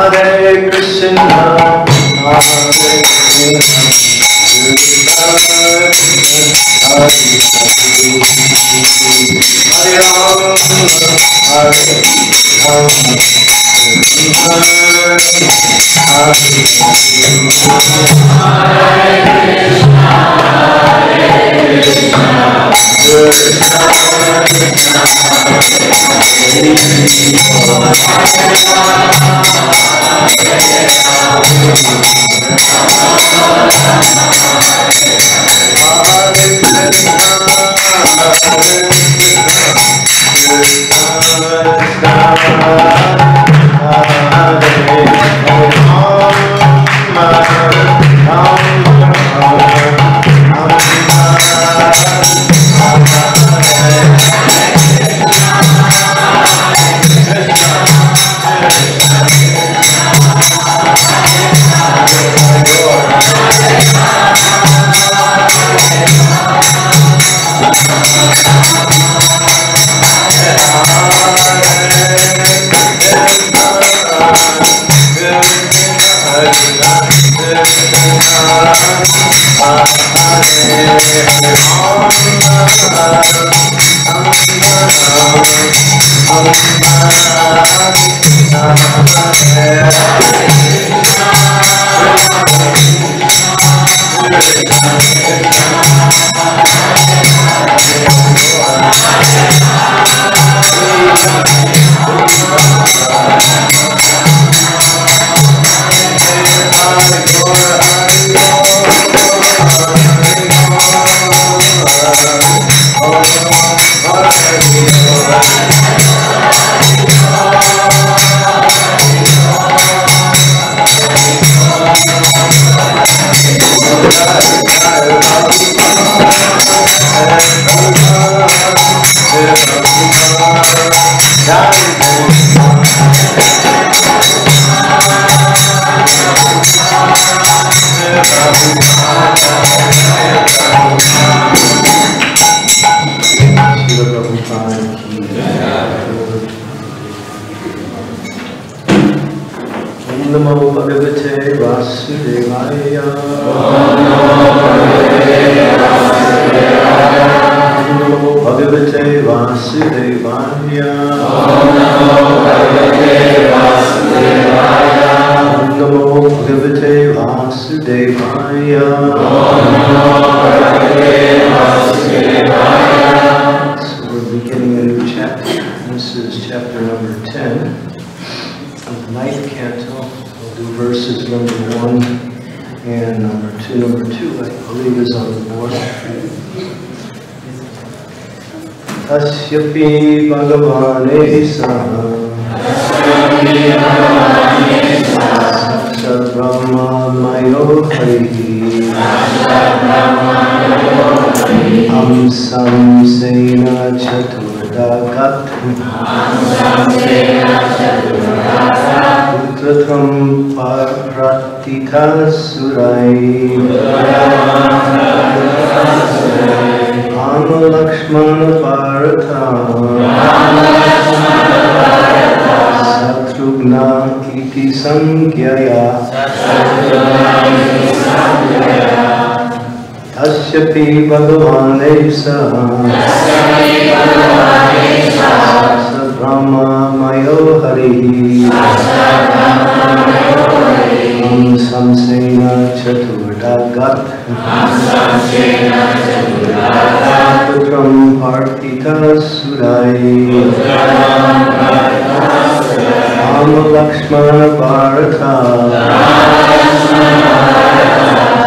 Hare Krishna Namo Bhagavate Vasudevaya. Namo Bhagavate Vasudevaya. Namo Bhagavate Vasudevaya. So we're beginning a new chapter. This is chapter number 10 of the 9th canto. Do verses number 1 and number 2. Number 2, I believe, is on the board. Asyapi Bhagavane Saha Sabrahma Mayo Harihi Aṁśumān Sena Chaturdagat Pratham Pratika Surai Rama Lakshmana Bharata Satrugna Iti Sangyaya Asyapi Bhagavane Saha Brahma Mayo Harihi Aṁśumān Sena Chaturdagat Putram Partita Surai Rama Lakshmana Bharata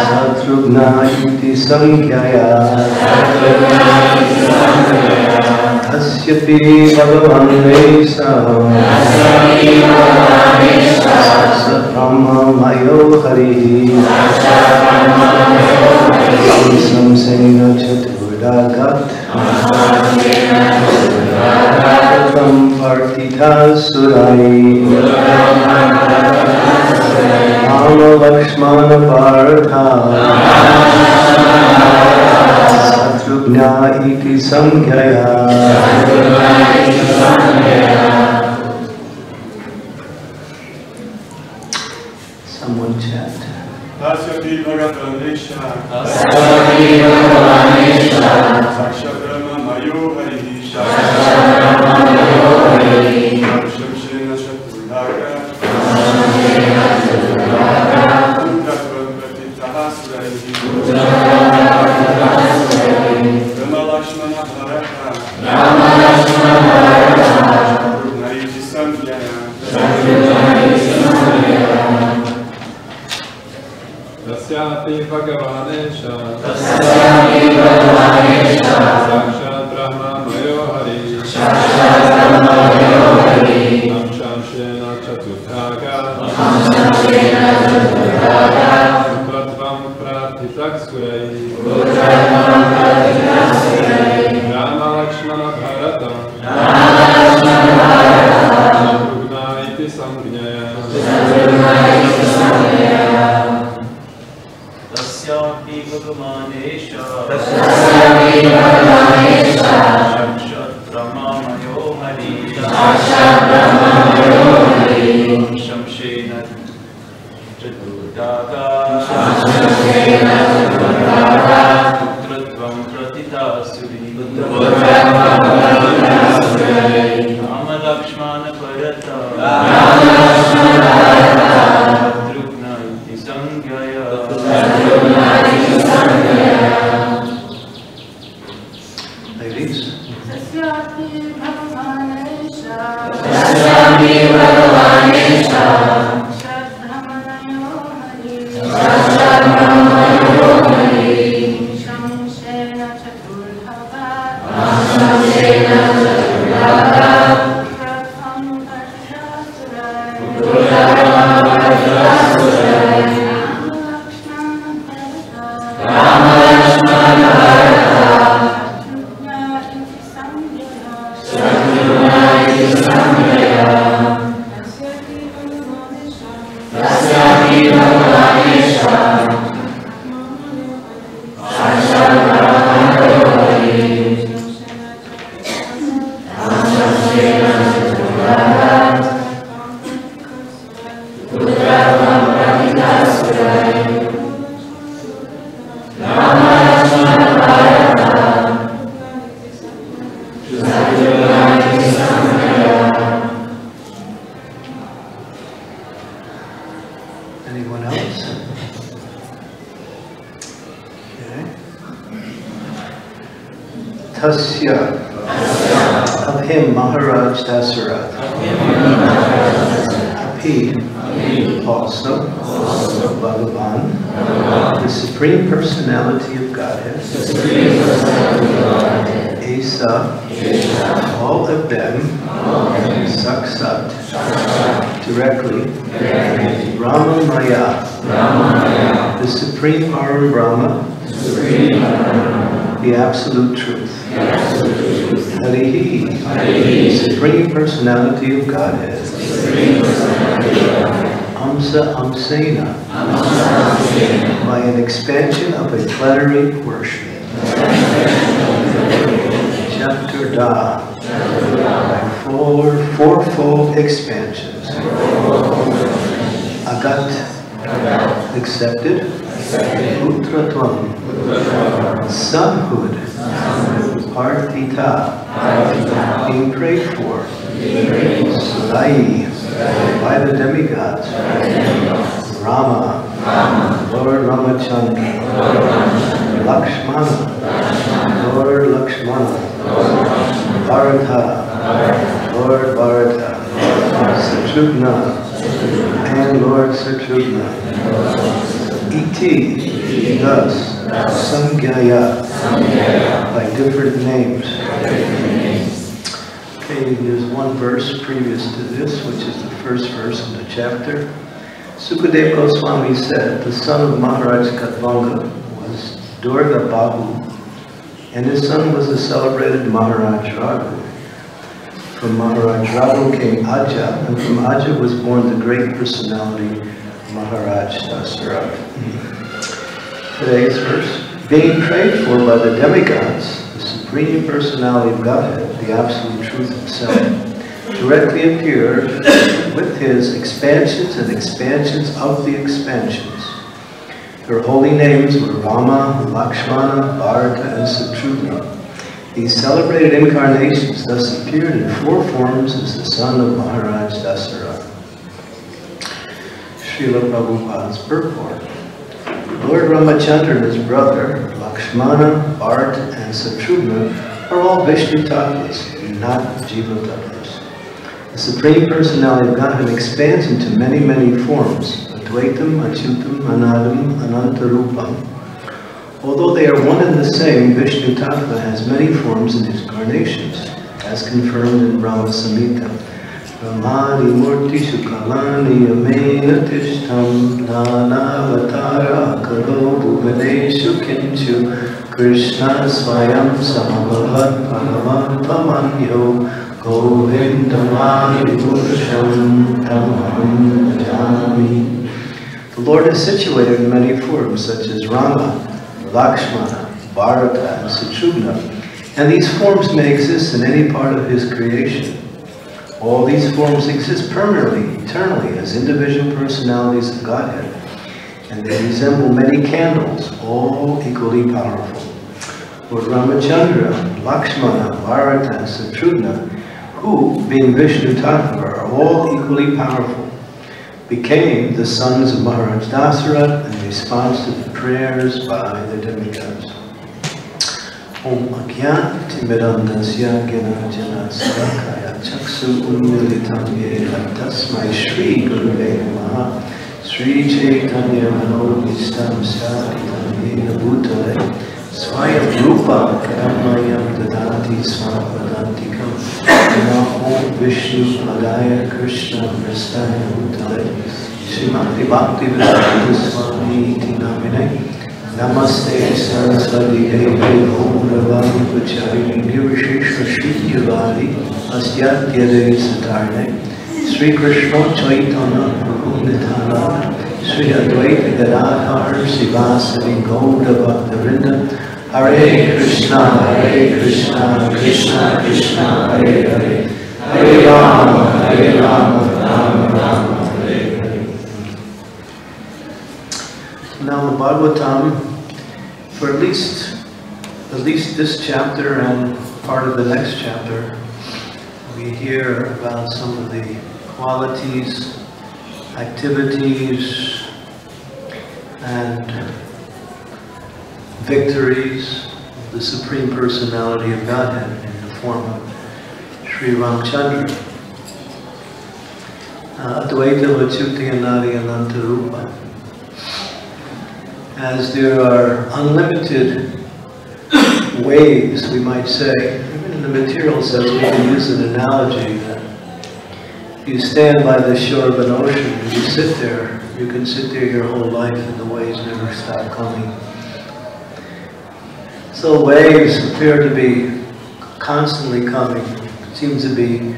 Satrugna Iti Sangyaya Asyapi Bhagavane Saha Brahma Mayo Harihi Aṁśumān Sena Chaturdagat Putram Partita Surai Rama Lakshmana Bharata Satrugna Iti Sangyaya Someone chant. Asyapi Bhagavane Saha Sakshat Brahma Mayo Harihi Aṁśumān Sena Chaturdagat Putram Partita Surai Rama Lakshmana Bharata Satrugna Iti Sangyaya Tasyapi Bhagavane Saha Sakshat Brahma Mayo Harihi Aṁśumān Sena Chaturdagat Putram Partita Surai Rama Lakshmana Bharata Satrugna Iti Sangyaya Tasyapi Bhagavane Saha Sakshat Brahma Mayo Harihi Aṁśumān Sena Chaturdagat Putram Partita Surai Rama Lakshmana Bharata Satrugna Iti Sangyaya Ladies. Tasyapi Bhagavane Saha Brahma Mayo Harihi Aṁśumān Sena Chaturdagat Pratham Partita Surai Rama Lakshmana Bharata Satrugna Iti Sangyaya Tasyapi Bhagavane Saha Anyone else? Okay. Tasya, of him Maharaj Dasarath. Api, also, Bhagavan, the Supreme Personality of Godhead. Esa, all of them, Saksat, directly, Brahma Maya, the Supreme Param Brahma, the Absolute Truth. Harihi, the Supreme Personality of Godhead. Aṁśumān, by an expansion of a plenary worship. Chaturda, by fourfold expansions. Agat, accepted. Putratvam, sonhood. Partita, being prayed for. Sulai, by the demigods. Rama, Lord Ramachandra. Lakshmana, Lord Lakshmana. Bharatha, Lord Bharatha. Satrugna, and Lord Satrugna. Iti, thus, Sangyaya, by different names. Okay, there's one verse previous to this, which is the first verse of the chapter. Śukadeva Gosvāmī said, the son of Maharaj Katvanga was Durga Bahu, and his son was the celebrated Maharaj Raghu. From Maharaj Raghu came Aja, and from Aja was born the great personality Maharaj Dasarath. Today's verse, being prayed for by the demigods, the Supreme Personality of Godhead, the Absolute Truth Himself, directly appeared with his expansions and expansions of the expansions. Their holy names were Rama, Lakshmana, Bharata, and Satrugna. These celebrated incarnations thus appeared in four forms as the son of Maharaj Dasarath. Srila Prabhupada's purport. Lord Ramachandra and his brother, Lakshmana, Bharata, and Satrugna are all Vishnu Tattvas, not Jiva Tattvas. The Supreme Personality of Godhead expands into many, many forms, Advaitam, Achyutam, Anadam, Anantarupam. Although they are one and the same, Vishnu Tattva has many forms in his incarnations, as confirmed in Brahma Samhita. Brahmani Murti Shukalani Amena Tishtam Nanavatara Karo Bhuvaneshu Kinchu Krishna Swayam Samabhavat Bhagavan Pamanyo Govindamani Purusham Tamaham Bhajami. The Lord is situated in many forms, such as Rama, Lakshmana, Bharata, and Satrugna, and these forms may exist in any part of his creation. All these forms exist permanently, eternally, as individual personalities of Godhead, and they resemble many candles, all equally powerful. Lord Ramachandra, Lakshmana, Bharata, and Satrugna, who, being Vishnu Tattva, are all equally powerful, became the sons of Maharaj Dasarath in response to the prayers by the demigods. Om Agyanatimirandasya Gyanajana Sarakaya Chaksu Unmilitam Yena Tasmai Shri Guruve Namaha Sri Chaitanya Manovistam Saritam Yena Bhutale Swayam Rupa Kamayam Dadati Swapadantikam Namo Vishnu Padaya Krishna Vristaya Bhutale Srimad Bhagavatam Swami Iti Namine Namaste Saraswati Devi Om Ravani Vacharini Nirvishesha Shrityavadi Asyatya Devi Satarne Sri Krishna Chaitanya Prabhu Nityananda Sri Advaita Gadadhar Sivasadi Gauda Bhaktavinda Hare Krishna Krishna Krishna Hare Hare Hare Rama Rama Rama Hare Hare. Now the Bhagavatam, for at least this chapter and part of the next chapter, we hear about some of the qualities, activities, and victories of the Supreme Personality of Godhead in the form of Sri Ramchandra. Advaita Vachyuti Anadi Ananta Rupa. As there are unlimited waves, we might say, even in the material sense, we can use an analogy that you stand by the shore of an ocean and you sit there, you can sit there your whole life and the waves never stop coming. So waves appear to be constantly coming, seems to be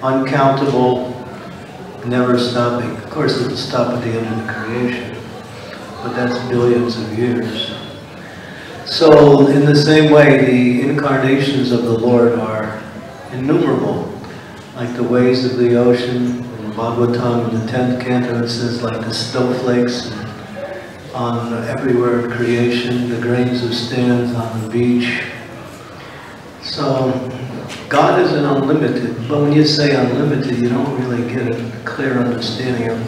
uncountable, never stopping. Of course it will stop at the end of the creation, but that's billions of years. So in the same way, the incarnations of the Lord are innumerable, like the waves of the ocean. In Bhagavatam, in the 10th canto, it says like the snowflakes on everywhere in creation, the grains of sand on the beach. So God is an unlimited, but when you say unlimited, you don't really get a clear understanding of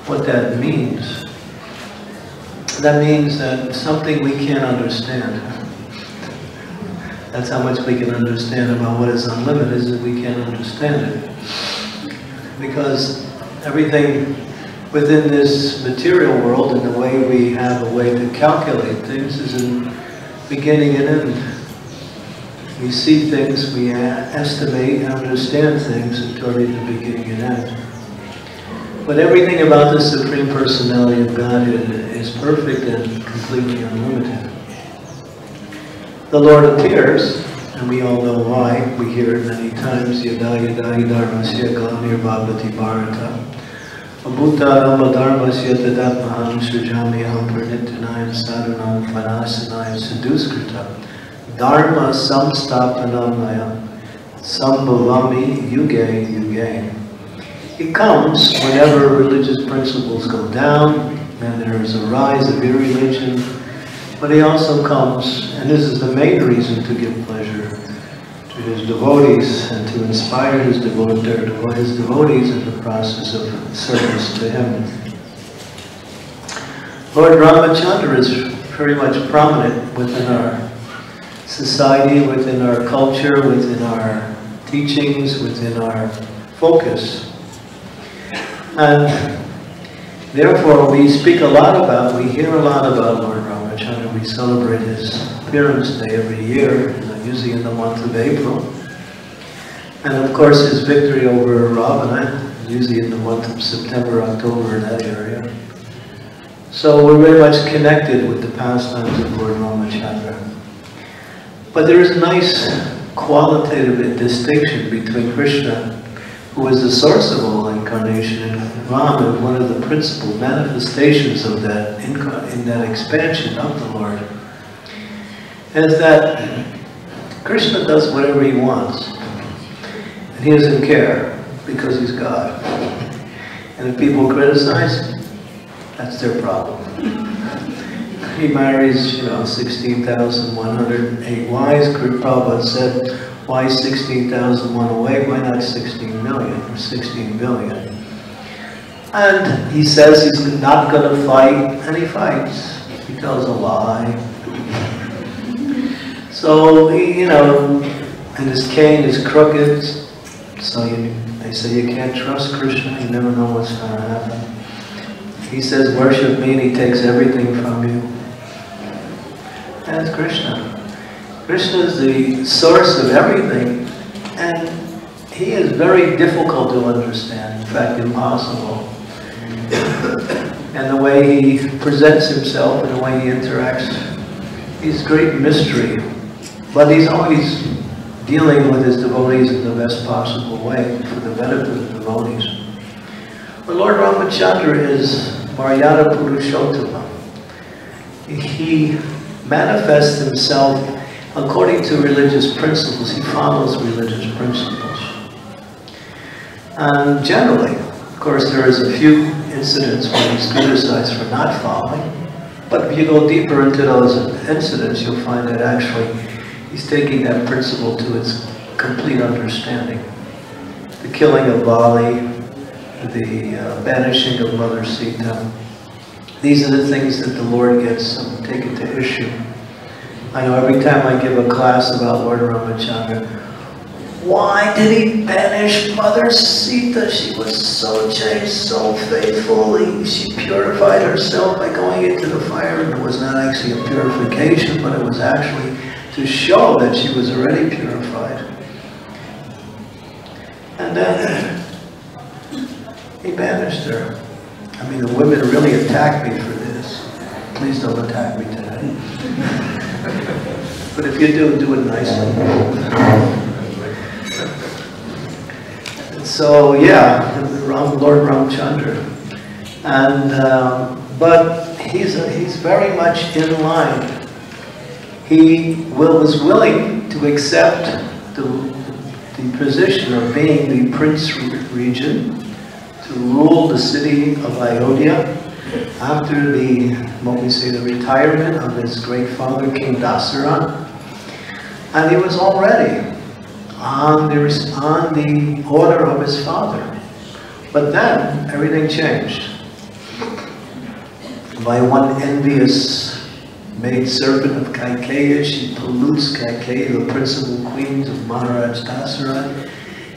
what that means. That means that something we can't understand. That's how much we can understand about what is unlimited, is that we can't understand it. Because everything within this material world and the way we have a way to calculate things is in beginning and end. We see things, we estimate and understand things until the beginning and end. But everything about the Supreme Personality of Godhead is perfect and completely unlimited. The Lord appears, and we all know why. We hear it many times. Yada yada yadharmasya glanir bhavati bharata. Abhutaram adharmasya tadatmaham srijamyaham pranityanayam sadhanam panasanayam saduskrita. Dharma samstapanamaya sambhavami yuge yuge. He comes whenever religious principles go down and there is a rise of irreligion, but he also comes, and this is the main reason, to give pleasure to his devotees and to inspire his devotees in the process of service to him. Lord Ramachandra is very much prominent within our society, within our culture, within our teachings, within our focus. And therefore we speak a lot about, we hear a lot about Lord Ramachandra. We celebrate his appearance day every year, usually in the month of April. And of course his victory over Ravana, usually in the month of September, October, in that area. So we're very much connected with the pastimes of Lord Ramachandra. But there is a nice qualitative distinction between Krishna, who is the source of all incarnation, and Ram is one of the principal manifestations of that in that expansion of the Lord, is that Krishna does whatever he wants, and he doesn't care because he's God. And if people criticize, that's their problem. He marries, 16,108 wives. Prabhupada said, why 16,108? Why not 16 million or 16 billion? And he says he's not going to fight, and he fights. He tells a lie. So, and his cane is crooked. So they say you can't trust Krishna. You never know what's going to happen. He says, worship me, and he takes everything from you. That's Krishna. Krishna is the source of everything, and he is very difficult to understand, in fact impossible. And the way he presents himself and the way he interacts, he's great mystery. But he's always dealing with his devotees in the best possible way for the benefit of the devotees. But Lord Ramachandra is Maryada Purushottama. He manifests himself according to religious principles. He follows religious principles. And generally, of course, there is a few incidents when he's criticized for not following. But if you go deeper into those incidents, you'll find that actually he's taking that principle to its complete understanding. The killing of Bali, the banishing of Mother Sita, These are the things that the Lord gets taken to issue. I know every time I give a class about Lord Ramachandra, why did he banish Mother Sita? She was so chaste, so faithful. She purified herself by going into the fire. And it was not actually a purification, but it was actually to show that she was already purified. And then he banished her. I mean, the women really attacked me for this. Please don't attack me today. But if you do it nicely. So yeah, Lord Ramchandra, and but he's very much in line. He was willing to accept the position of being the Prince Regent to rule the city of Ayodhya after the retirement of his great father King Dasaratha, and he was already on the order of his father. But then everything changed. By one envious maidservant of Kaikeya, she pollutes Kaikeya, the principal queens of Maharaj Dasaratha,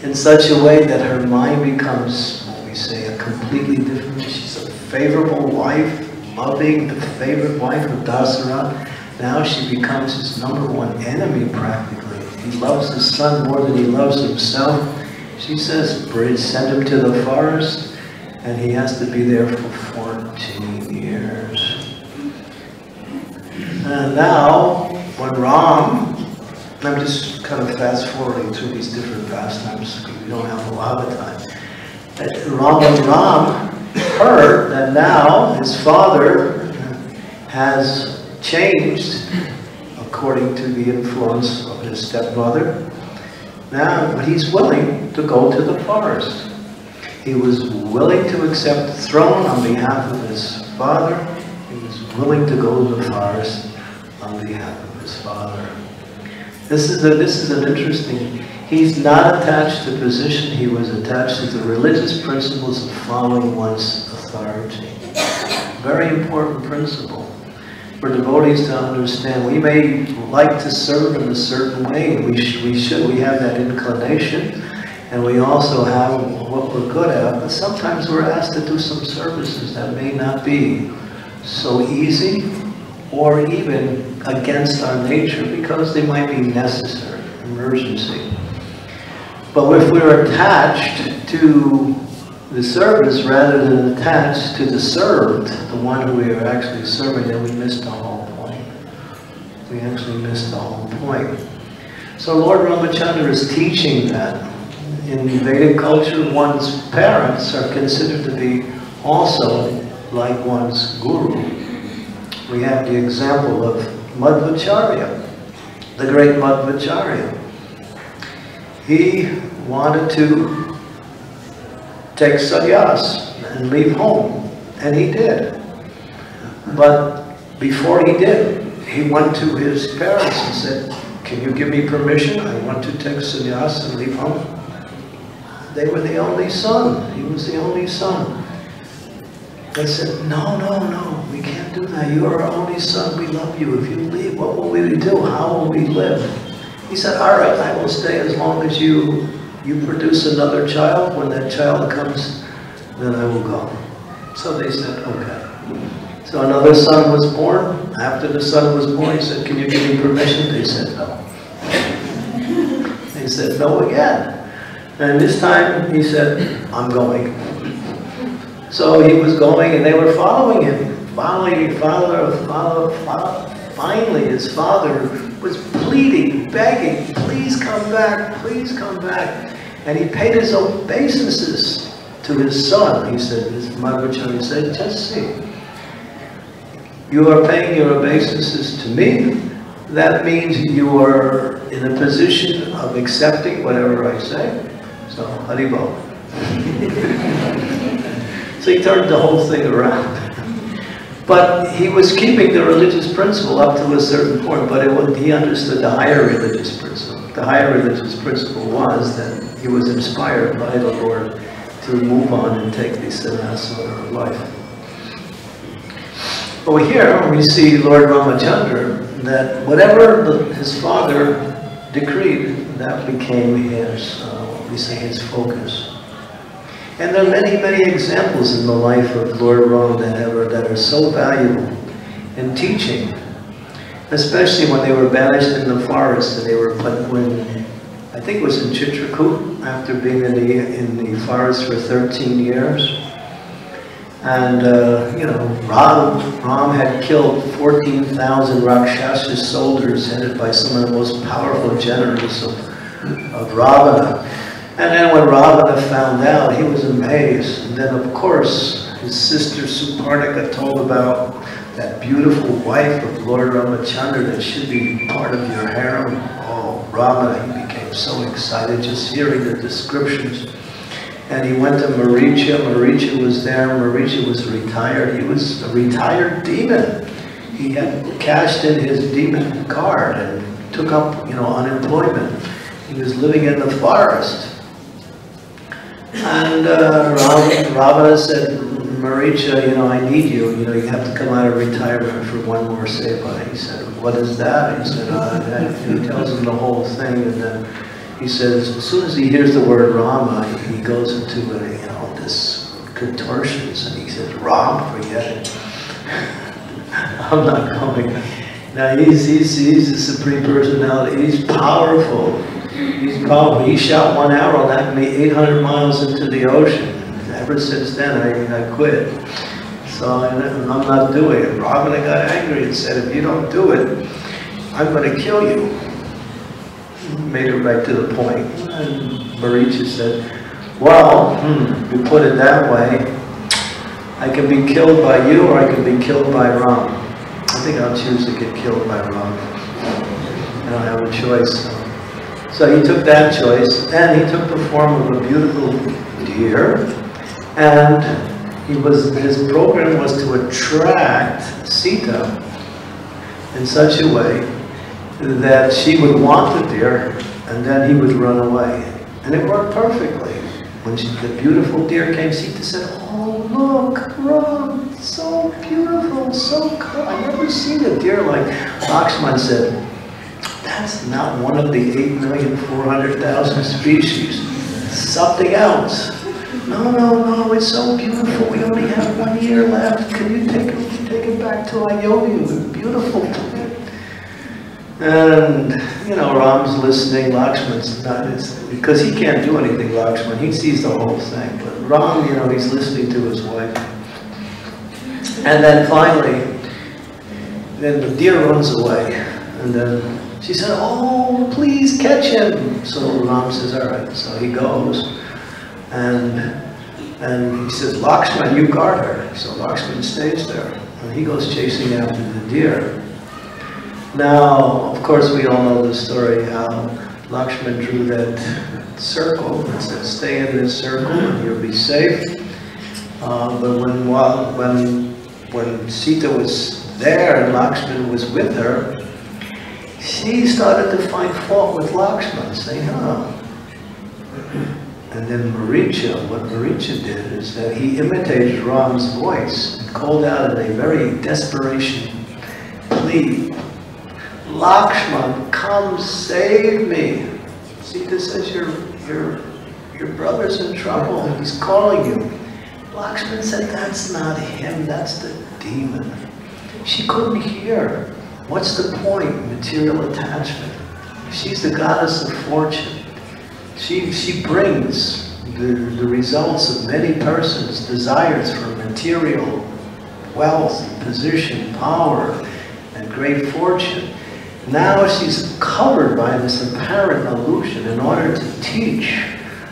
in such a way that her mind becomes, a completely different. She's a favorable wife, loving, the favorite wife of Dasaratha. Now she becomes his #1 enemy practically. He loves his son more than he loves himself. She says, send him to the forest, and he has to be there for 14 years. And now, when Ram, I'm just kind of fast forwarding through these different pastimes because we don't have a lot of time. Ram heard that now his father has changed according to the influence of his stepmother. Now, but he's willing to go to the forest. He was willing to accept the throne on behalf of his father. He was willing to go to the forest on behalf of his father. This is an interesting. He's not attached to position. He was attached to the religious principles of following one's authority. Very important principle for devotees to understand. We may like to serve in a certain way, and we have that inclination, and we also have what we're good at, but sometimes we're asked to do some services that may not be so easy or even against our nature because they might be necessary, emergency. But if we're attached to the service rather than attached to the served, the one who we are actually serving, then we miss the whole point. We actually miss the whole point. So Lord Ramachandra is teaching that in Vedic culture, one's parents are considered to be also like one's guru. We have the example of Madhvacharya, the great Madhvacharya. He wanted to take sannyas and leave home, and he did. But before he did, he went to his parents and said, "Can you give me permission? I want to take sannyas and leave home." They were the only son. He was the only son. They said, no, we can't do that. You are our only son. We love you. If you leave, what will we do? How will we live? He said, all right, I will stay as long as you produce another child. When that child comes, then I will go. So they said, okay. So another son was born. After the son was born, he said, can you give me permission? They said, no. They said, no again. And this time, he said, I'm going. So he was going, and they were following him. Finally, his father was pleading, begging, please come back, please come back. And he paid his obeisances to his son. He said, Madhvacharya said, just see. You are paying your obeisances to me. That means you are in a position of accepting whatever I say. So, Haribol. So he turned the whole thing around. But he was keeping the religious principle up to a certain point, but he understood the higher religious principle. The higher religious principle was that he was inspired by the Lord to move on and take the sannyasa order of life. Over here, we see Lord Ramachandra, that whatever his father decreed, that became his, we say, his focus. And there are many, many examples in the life of Lord Ram that are so valuable in teaching, especially when they were banished in the forest and they were put when, I think it was in Chitrakoot, after being in the forest for 13 years. And, you know, Ram had killed 14,000 Rakshasa soldiers headed by some of the most powerful generals of Ravana. And then when Ravana found out, he was amazed. And then, of course, his sister Suparnika told about that beautiful wife of Lord Ramachandra that should be part of your harem. Oh, Ravana, he became so excited just hearing the descriptions. And he went to Maricha. Maricha was there. Maricha was retired. He was a retired demon. He had cashed in his demon card and took up, you know, unemployment. He was living in the forest. And Ravana said, Maricha, you know, I need you. You know, you have to come out of retirement for one more seva. He said, what is that? He said, he tells him the whole thing, and then he says, as soon as he hears the word Rama, he goes into you know, this contortions, and he says, Ram, forget it. I'm not coming. Now he's the Supreme Personality. He's powerful. He's powerful. He shot one arrow, that made 800 miles into the ocean. Ever since then, I quit. So I'm not doing it. Ravana got angry and said, if you don't do it, I'm going to kill you. Made it right to the point. And Maricha said, well, you put it that way, I can be killed by you or I can be killed by Ram. I think I'll choose to get killed by Ram. I don't have a choice. So he took that choice, and he took the form of a beautiful deer, and his program was to attract Sita in such a way that she would want the deer, and then he would run away. And it worked perfectly. When the beautiful deer came, Sita said, oh, look, Ram, so beautiful, so cool. I've never seen a deer like Aṁśumān said. That's not one of the 8,400,000 species. Something else. No, it's so beautiful. We only have 1 year left. Can you take it back to Ayodhya? Beautiful. And, you know, Ram's listening. Lakshman's not, because he can't do anything, Lakshman. He sees the whole thing. But Ram, you know, he's listening to his wife. And then finally, then the deer runs away. And then she said, oh, please catch him. So Ram says, all right. So he goes. And he says, Lakshman, you guard her. So Lakshman stays there. And he goes chasing after the deer. Now, of course, we all know the story how Lakshman drew that circle and said, stay in this circle and you'll be safe. But when Sita was there and Lakshman was with her, she started to find fault with Lakshman, saying, oh. And then Maricha, what Maricha did is that he imitated Ram's voice and called out in a very desperation plea, Lakshman, come save me. Sita says, your brother's in trouble, he's calling you. Lakshman said, that's not him, that's the demon. She couldn't hear. What's the point? Material attachment. She's the goddess of fortune. She brings the results of many persons' desires for material wealth, position, power, and great fortune. Now she's covered by this apparent illusion in order to teach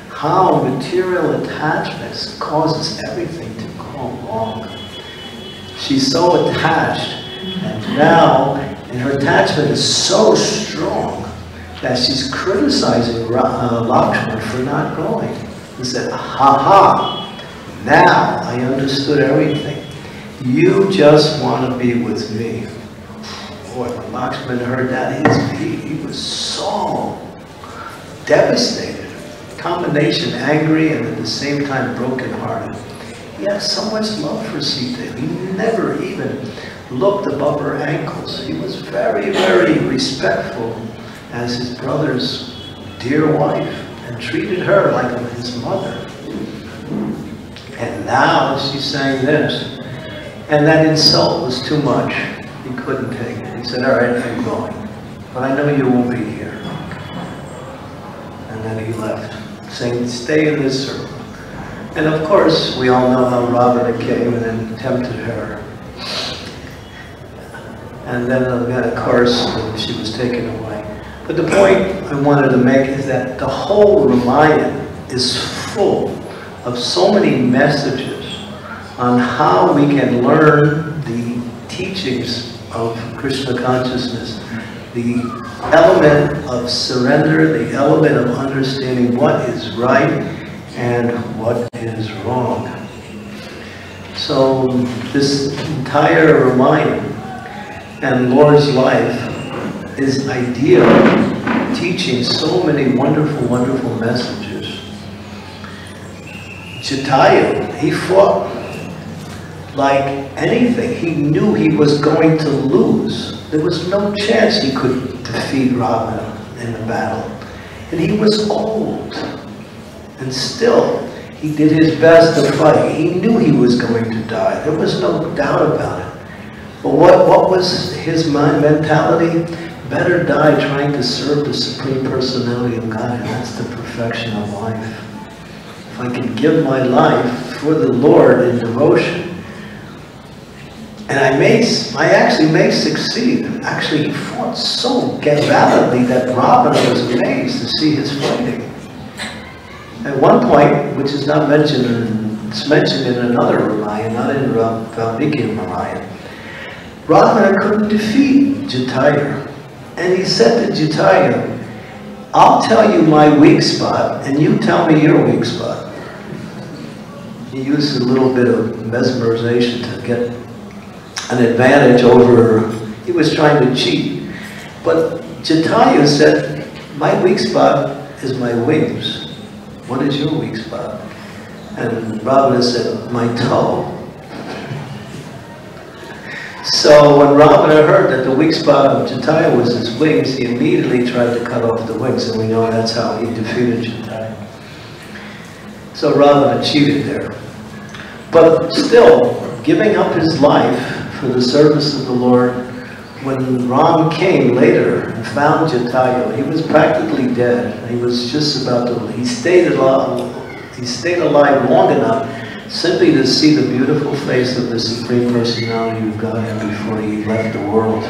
how material attachments causes everything to go wrong. She's so attached, and now her attachment is so strong that she's criticizing Lakshman for not going. He said, ha, now I understood everything. You just want to be with me. Boy, when Lakshman heard that, he was so devastated. Combination angry and at the same time brokenhearted. He had so much love for Sita. He never even looked above her ankles. He was very, very respectful as his brother's dear wife and treated her like his mother. And now she's saying this. And that insult was too much. He couldn't take it. He said, all right, I'm going. But I know you won't be here. And then he left, saying, stay in this circle. And of course, we all know how Ravana came and then tempted her. And then, of course, she was taken away. But the point I wanted to make is that the whole Ramayana is full of so many messages on how we can learn the teachings of Krishna consciousness, the element of surrender, the element of understanding what is right and what is wrong. So this entire Ramayana and Lord's life is ideal, teaching so many wonderful, wonderful messages. Jatayu, he fought like anything. He knew he was going to lose. There was no chance he could defeat Ravana in the battle. And he was old. And still, he did his best to fight. He knew he was going to die. There was no doubt about it. But what was his mentality? Better die trying to serve the Supreme Personality of God, and that's the perfection of life. If I can give my life for the Lord in devotion, and I actually may succeed. Actually, he fought so gallantly that Ravana was amazed to see his fighting. At one point, which is not mentioned, it's mentioned in another Ramayana, not in Valmiki Ramayana, Ravana couldn't defeat Jatayu. And he said to Jatayu, I'll tell you my weak spot, and you tell me your weak spot. He used a little bit of mesmerization to get an advantage over, he was trying to cheat. But Jatayu said, my weak spot is my wings. What is your weak spot? And Ravana said, my toe. So when Ravana heard that the weak spot of Jatayu was his wings, he immediately tried to cut off the wings, and we know that's how he defeated Jatayu. So Ravana cheated there. But still, giving up his life for the service of the Lord, when Ram came later and found Jatayu, he was practically dead. He was just about to, he stayed alive long enough simply to see the beautiful face of the Supreme Personality of God before he left the world.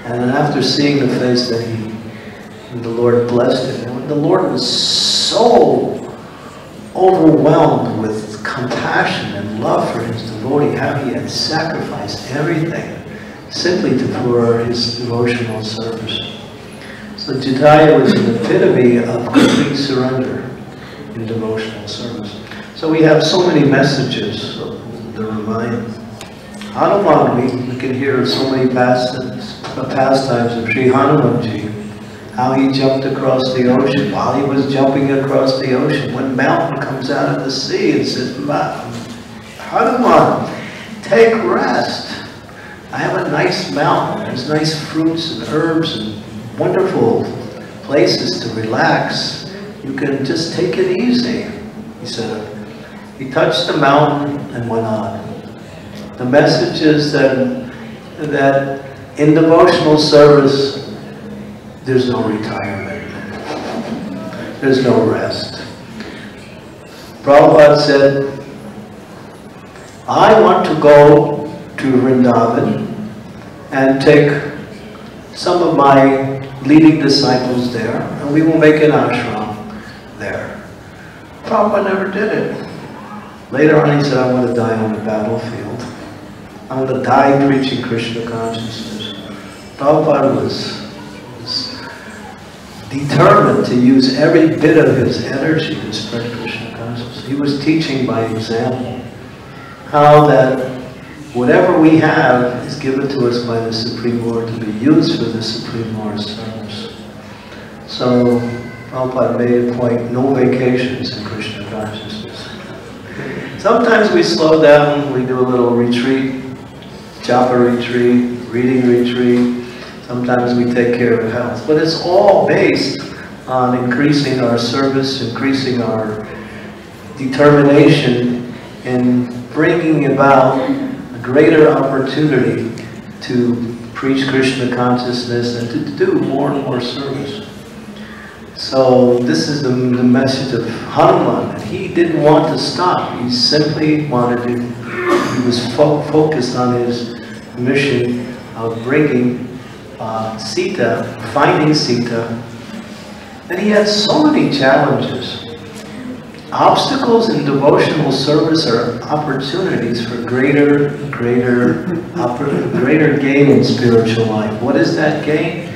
And then after seeing the face, the Lord blessed him. And the Lord was so overwhelmed with compassion and love for his devotee, how he had sacrificed everything simply for his devotional service. So Jatayu is an epitome of complete surrender in devotional service. So we have so many messages of the Ramayana. Hanuman, we can hear so many pastimes of Sri Hanumanji, how he jumped across the ocean. While he was jumping across the ocean, one mountain comes out of the sea and says, Hanuman, take rest. I have a nice mountain. There's nice fruits and herbs and wonderful places to relax. You can just take it easy, he said. He touched the mountain and went on. The message is that in devotional service, there's no retirement. There's no rest. Prabhupada said, I want to go to Vrindavan and take some of my leading disciples there, and we will make an ashram there. Prabhupada never did it. Later on he said, I want to die on the battlefield. I want to die preaching Krishna consciousness. Prabhupada was determined to use every bit of his energy to spread Krishna consciousness. He was teaching by example how that whatever we have is given to us by the Supreme Lord to be used for the Supreme Lord's service. So Prabhupada made a point, no vacations in Krishna consciousness. Sometimes we slow down, we do a little retreat, japa retreat, reading retreat. Sometimes we take care of health. But it's all based on increasing our service, increasing our determination, and bringing about a greater opportunity to preach Krishna consciousness and to do more and more service. So this is the message of Hanuman. He didn't want to stop. He simply wanted to, he was focused on his mission of bringing Sita, finding Sita. And he had so many challenges. Obstacles in devotional service are opportunities for greater gain in spiritual life. What is that gain?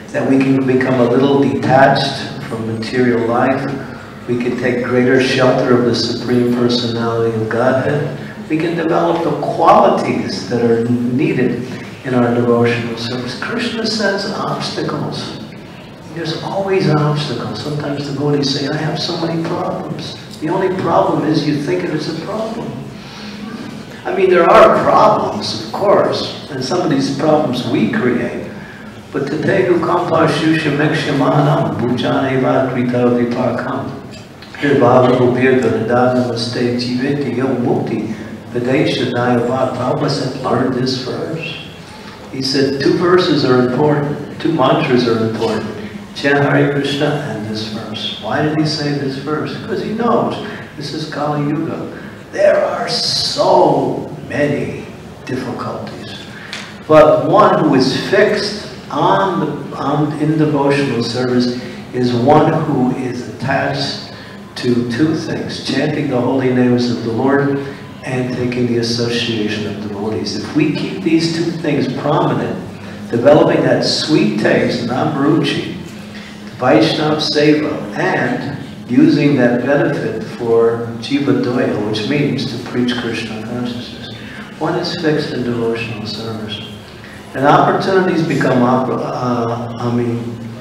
That we can become a little detached from material life. We can take greater shelter of the Supreme Personality of Godhead. We can develop the qualities that are needed in our devotional service. Krishna sets obstacles. There's always an obstacle. Sometimes the devotees say, I have so many problems. The only problem is you think it is a problem. I mean, there are problems, of course, and some of these problems we create. But today, Ukampa Shusha Mekshamanam, Bhujaneva Krita Vipakam, Hirbhava Ubirga Namaste Jiviti Yo Mukti, Videsha Nayavad. Prabhupada said, learn this verse. He said, two verses are important, two mantras are important. Chant Hare Krishna and this verse. Why did he say this verse? Because he knows this is Kali Yuga. There are so many difficulties. But one who is fixed in devotional service is one who is attached to two things: chanting the holy names of the Lord and taking the association of devotees. If we keep these two things prominent, developing that sweet taste, Namruchi, Vaishnava Seva, and using that benefit for Jiva Doya, which means to preach Krishna consciousness, one is fixed in devotional service. And opportunities become,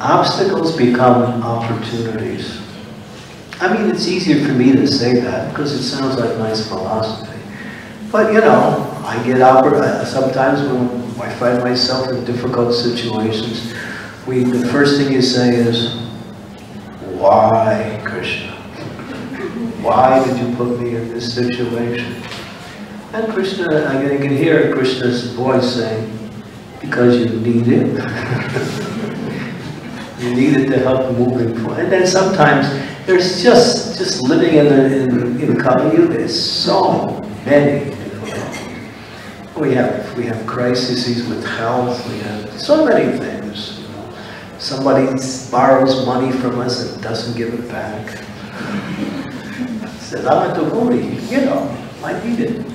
obstacles become opportunities. I mean, it's easier for me to say that because it sounds like nice philosophy. But you know, I get sometimes when I find myself in difficult situations, the first thing you say is, why, Krishna? Why did you put me in this situation? And Krishna, I can hear Krishna's voice saying, because you need it. You need it to help moving forward. And then sometimes there's just living in Kali Yuga, there's so many difficulties. We have crises with health, we have so many things. Somebody borrows money from us and doesn't give it back. Says, I'm a devotee, you know, I need it.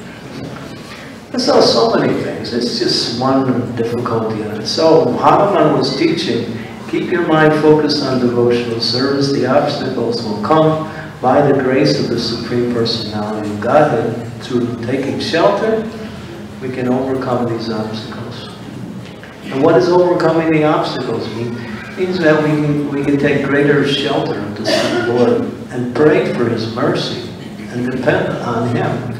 There's so many things. It's just one difficulty in it. So Hanuman was teaching, keep your mind focused on devotional service. The obstacles will come by the grace of the Supreme Personality of Godhead. Through taking shelter, we can overcome these obstacles. And what is overcoming the obstacles mean? It means that we can take greater shelter of the Lord and pray for His mercy and depend on Him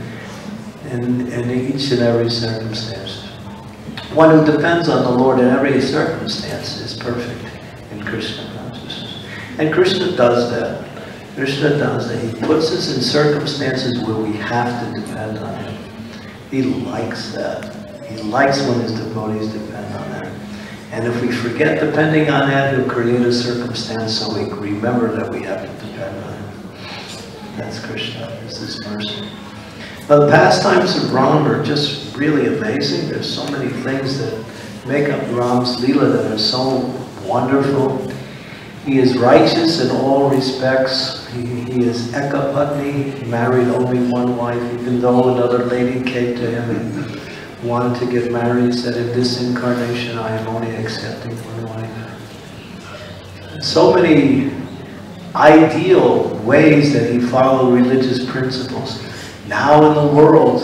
in each and every circumstance. One who depends on the Lord in every circumstance is perfect in Krishna consciousness. And Krishna does that. Krishna does that. He puts us in circumstances where we have to depend on Him. He likes that. He likes when His devotees depend on that. And if we forget depending on that, He'll create a circumstance so we remember that we have to depend on Him. That's Krishna. This is mercy. But the pastimes of Ram are just really amazing. There's so many things that make up Ram's Leela that are so wonderful. He is righteous in all respects. He is Ekapatni, married only one wife, even though another lady came to him and wanted to get married, said, in this incarnation I am only accepting one wife. So many ideal ways that he followed religious principles. Now in the world,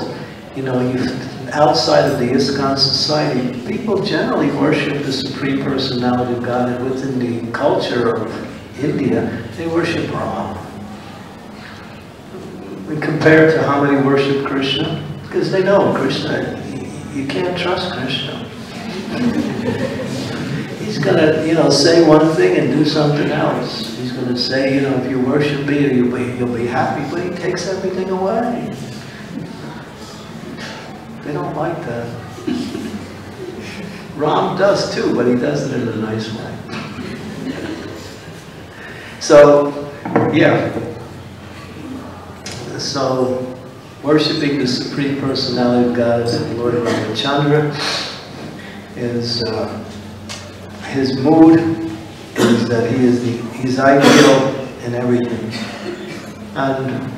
you know, outside of the ISKCON society, people generally worship the Supreme Personality of God, and within the culture of India, they worship Ram. We compare it to how many worship Krishna, because they know Krishna, you can't trust Krishna. He's going to, say one thing and do something else. He's going to say, if you worship me, you'll be happy, but he takes everything away. They don't like that. Ram does too, but he does it in a nice way. So, yeah. So, worshipping the Supreme Personality of God as Lord Ramachandra is, his mood is that he's ideal in everything. And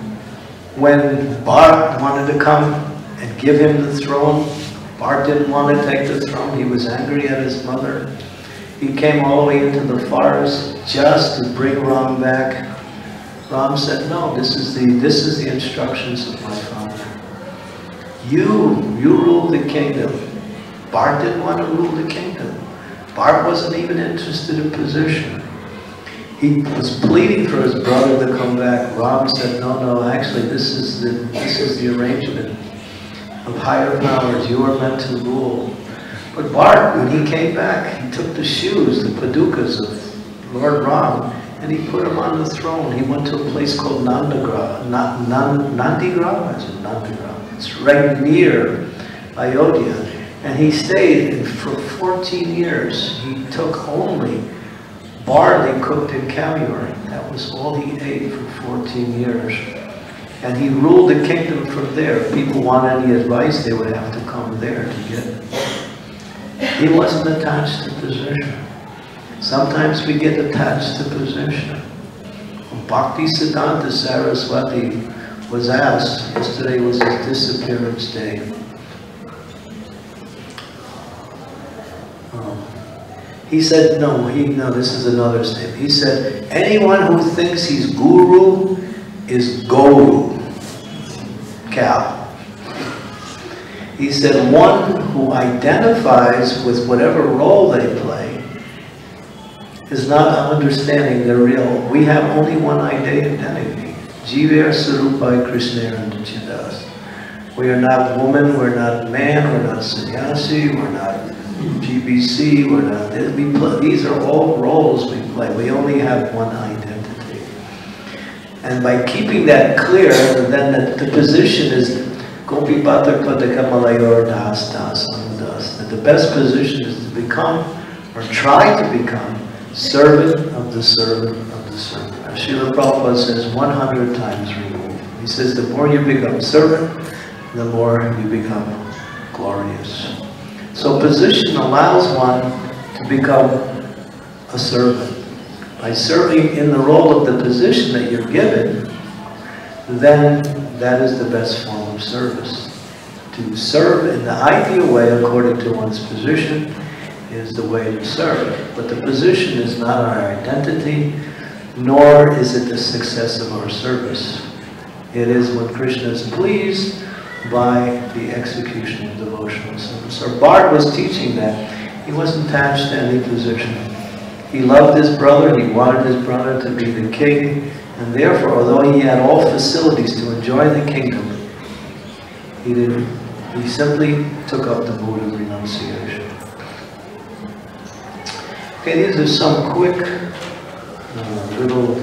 when Bharat wanted to come and give him the throne, Bharat didn't want to take the throne. He was angry at his mother. He came all the way into the forest just to bring Ram back. Ram said, no, this is the instructions of my father. You rule the kingdom. Bharat didn't want to rule the kingdom. Bharat wasn't even interested in position. He was pleading for his brother to come back. Ram said, no, actually this is the arrangement of higher powers. You are meant to rule. But Bharat, when he came back, he took the shoes, the padukas of Lord Ram, and he put him on the throne. He went to a place called Nandigra. It's right near Ayodhya. And he stayed for 14 years. He took only barley cooked in cow urine. That was all he ate for 14 years. And he ruled the kingdom from there. If people want any advice, they would have to come there to get it. He wasn't attached to position. Sometimes we get attached to position. Bhakti Siddhanta Saraswati was asked, yesterday was his disappearance day. He said, no, this is another statement. He said, anyone who thinks he's guru is Guru, cow. He said, one who identifies with whatever role they play is not understanding their real. We have only one identity. Jivar Sarupai Krishnera Chidas. We are not woman, we're not man, we're not sannyasi, we're not GBC, we're not, these are all roles we play. We only have one identity. And by keeping that clear, then the position is Gopi Bhatta Padakamalayur Das Das Anudas. That the best position is to become, or try to become, servant of the servant of the servant. Srila Prabhupada says 100 times removed. He says the more you become servant, the more you become glorious. So position allows one to become a servant. By serving in the role of the position that you're given, then that is the best form of service. To serve in the ideal way according to one's position is the way to serve. But the position is not our identity, nor is it the success of our service. It is when Krishna is pleased by the execution of devotional service. So Bharat was teaching that. He wasn't attached to any position. He loved his brother, he wanted his brother to be the king, and therefore, although he had all facilities to enjoy the kingdom, he simply took up the mood of renunciation. Okay, these are some quick little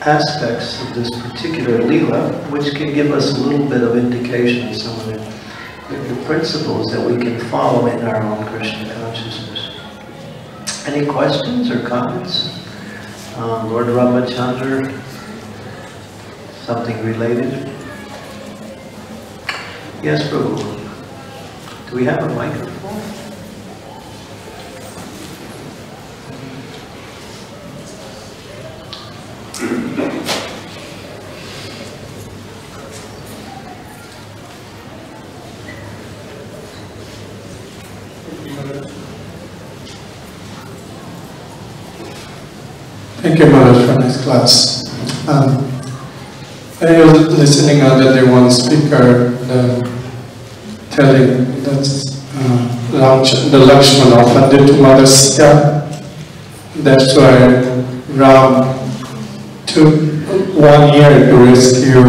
aspects of this particular Leela, which can give us a little bit of indication of some of the principles that we can follow in our own Krishna consciousness. Any questions or comments? Lord Ramachandra, something related? Yes, Prabhu. Do we have a microphone? Thank you, Maharaj, for this class. I was listening that there one speaker telling that the Lakshmana offended to Mother Sita. That's why Ram 1 year to rescue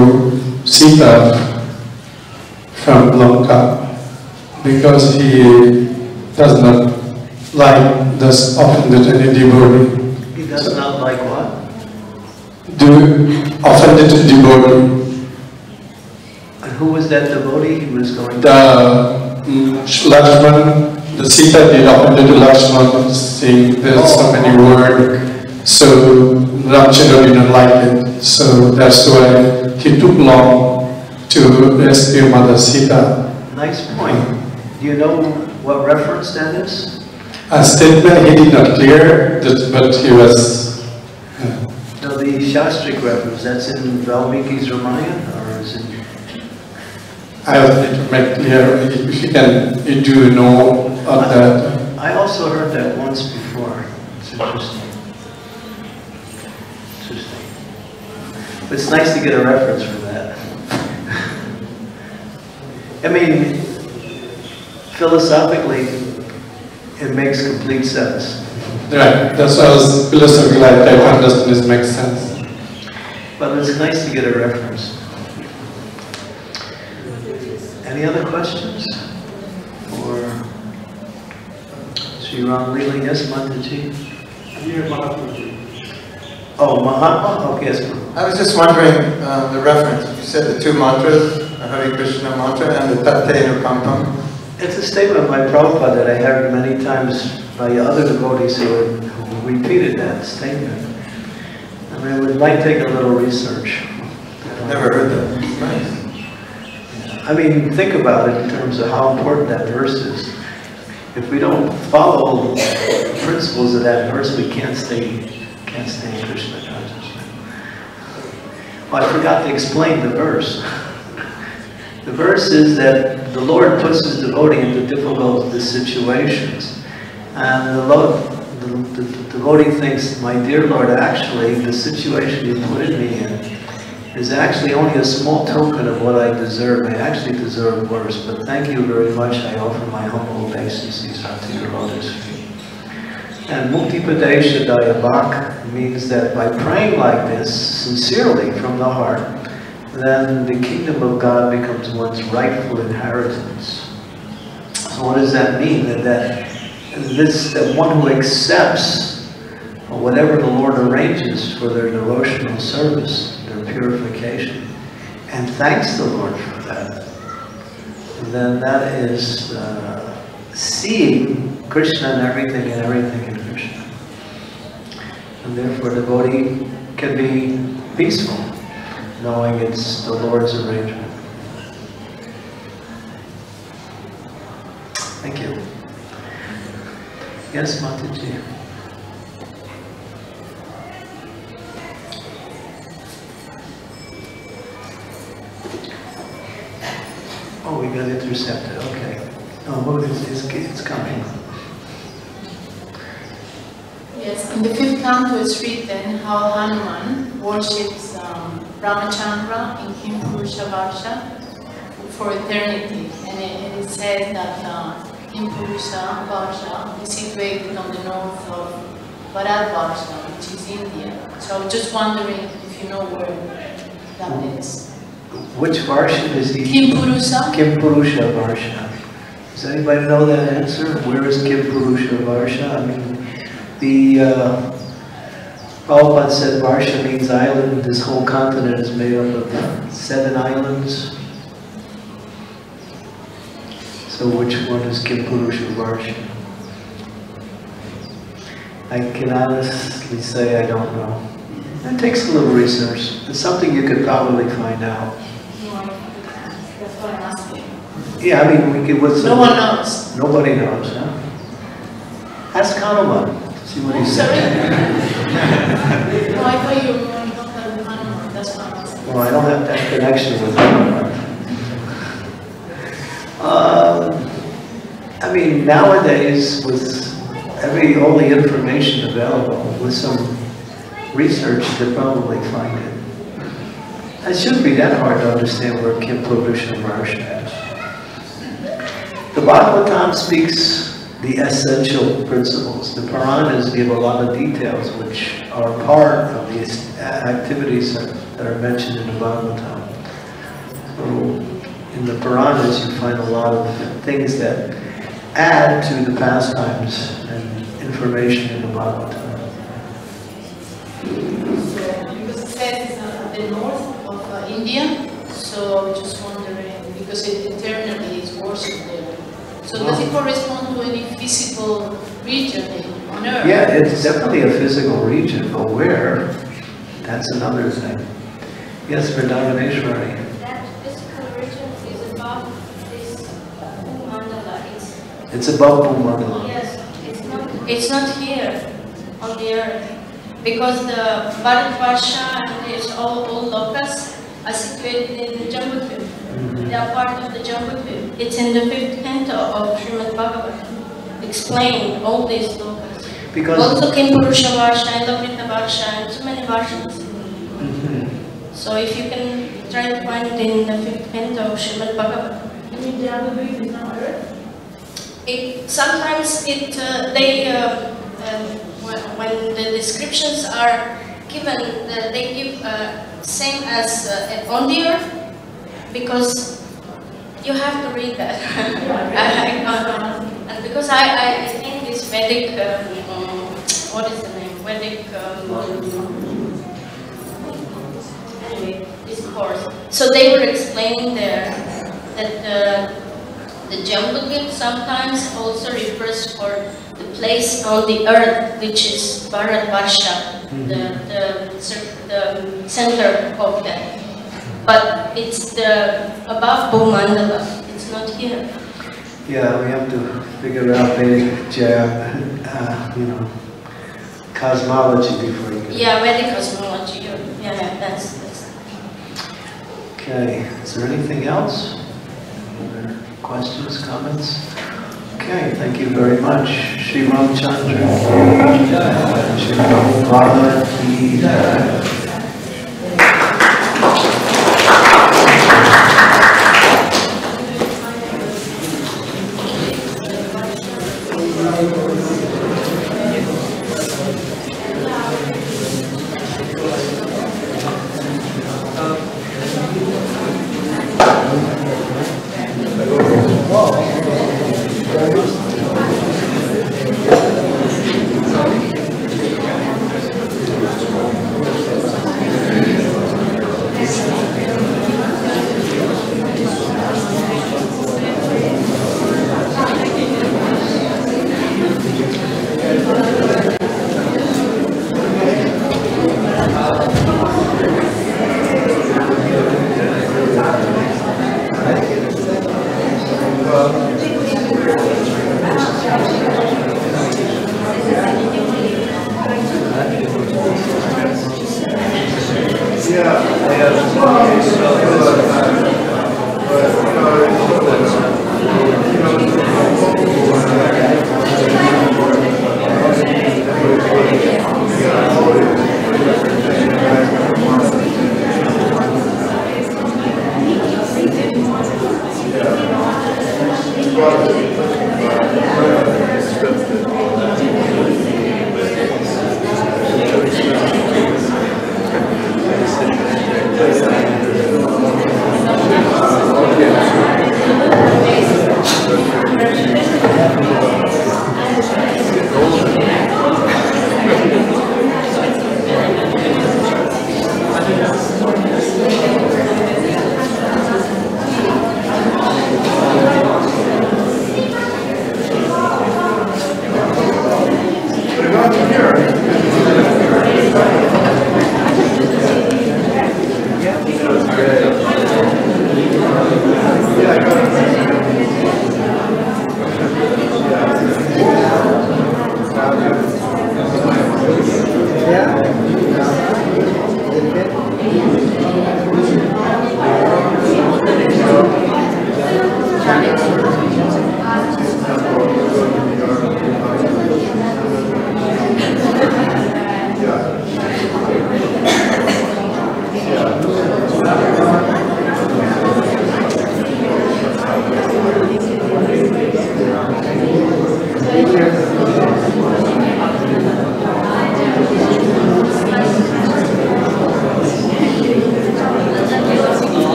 Sita from Lanka because he does not like this offended any devotee. He does not like what? Offended devotee. And who was that devotee he was going to? Lakshman, the Sita did offended to Lakshman, saying there's so many words. So Ramchandra didn't like it. So that's why he took long to rescue Mother Sita. Nice point. Do you know what reference that is? A statement he did not clear, but he was... No, the Shastric reference, that's in Valmiki's Ramayana, or is it? I have to make clear, if you do know of that. I also heard that once before. It's interesting. Interesting. But it's nice to get a reference for that. I mean, philosophically, it makes complete sense. Right, that's why I was philosophically I try to understand this makes sense. But it's nice to get a reference. Any other questions? Or Sri Ram Leela? Yes, Mataji? Oh, Mahatma? Okay, yes. I was just wondering the reference. You said the two mantras, the Hare Krishna mantra and the Tate Nukampam. It's a statement by Prabhupada that I heard many times by other devotees who repeated that statement. I mean, it might take a little research. I've never heard that. It's nice. I mean, think about it in terms of how important that verse is. If we don't follow the principles of that verse, we can't stay in Krishna consciousness. Well, I forgot to explain the verse. The verse is that the Lord puts his devotee into difficult situations. And the devotee thinks, my dear Lord, actually, the situation you put me in is actually only a small token of what I deserve. I actually deserve worse, but thank you very much. I offer my humble obeisances unto your lotus feet. And Muktipadesha Dayabhak means that by praying like this, sincerely from the heart, then the kingdom of God becomes one's rightful inheritance. So what does that mean? That one who accepts whatever the Lord arranges for their devotional service, their purification, and thanks the Lord for that, then that is seeing Krishna and everything in Krishna. And therefore the devotee can be peaceful, knowing it's the Lord's arrangement. Thank you. Yes, Mataji. Oh, we got intercepted. Okay. Oh, it's coming. Yes, in the 5th canto it's written how Hanuman worships Ramachandra in Kimpurusha Varsha for eternity. And it says that Kimpurusha Varsha is situated on the north of Bharatvarsha, which is India. So I was just wondering if you know where that is. Which Varsha is he? Kimpurusha. Kimpurusha Varsha. Does anybody know that answer? Where is Kimpurusha Varsha? I mean, Prabhupada said Varsha means island. This whole continent is made up of 7 islands. So which one is Kimpurusha Varsha? I can honestly say I don't know. It takes a little research. It's something you could probably find out. That's what I'm asking. Yeah, I mean, we could. No one knows. Nobody knows, huh? Ask Hanuman. See what he said. No, I thought you were talking about Hanuman. That's what I'm asking. Well, I don't have that connection with Hanuman. I mean, nowadays, with all the information available, with some research, you could probably find it. It shouldn't be that hard to understand where Kimpurusha Varsha is. The Bhagavatam speaks the essential principles. The Puranas give a lot of details which are part of these activities that are mentioned in the Bhagavatam. So in the Puranas you find a lot of things that add to the pastimes and information in the Bhagavatam. Because it says it's at the north of India, so I'm just wondering, because it eternally is worshipped there. So does it correspond to any physical region on Earth? Yeah, it's definitely a physical region, but where? That's another thing. Yes, Vrindavaneshwari. That physical region is above this mandala. It's above Bhumandala. Yes, it's not here on the earth. Because the Bharatvarsha and there's all lokas are situated in the Jambudvip. They are part of the Jambudvip. It's in the 5th canto of Srimad Bhagavatam. Explain all these lokas. Because also Kimpurusha Varsha and Lavrita Varsha and so many Varshas. So if you can try to find it in the 5th canto of Srimad Bhagavatam. You mean the Jambudvip is not Earth? Sometimes when the descriptions are given, they give same as on the earth, because you have to read that. And because I think this Vedic, what is the name? Vedic, anyway, this course. So they were explaining there that the Jambudvip sometimes also refers for the place on the earth, which is Bharatvarsha, the center of that. But it's above Bhumandala, it's not here. yeah, we have to figure out Vedic cosmology before you. Yeah, Vedic cosmology. Yeah, that's. Okay, is there anything else? Other questions, comments? Okay, thank you very much. Shri Ramchandra. Shri Prabhupada ki jai. Yeah.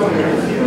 for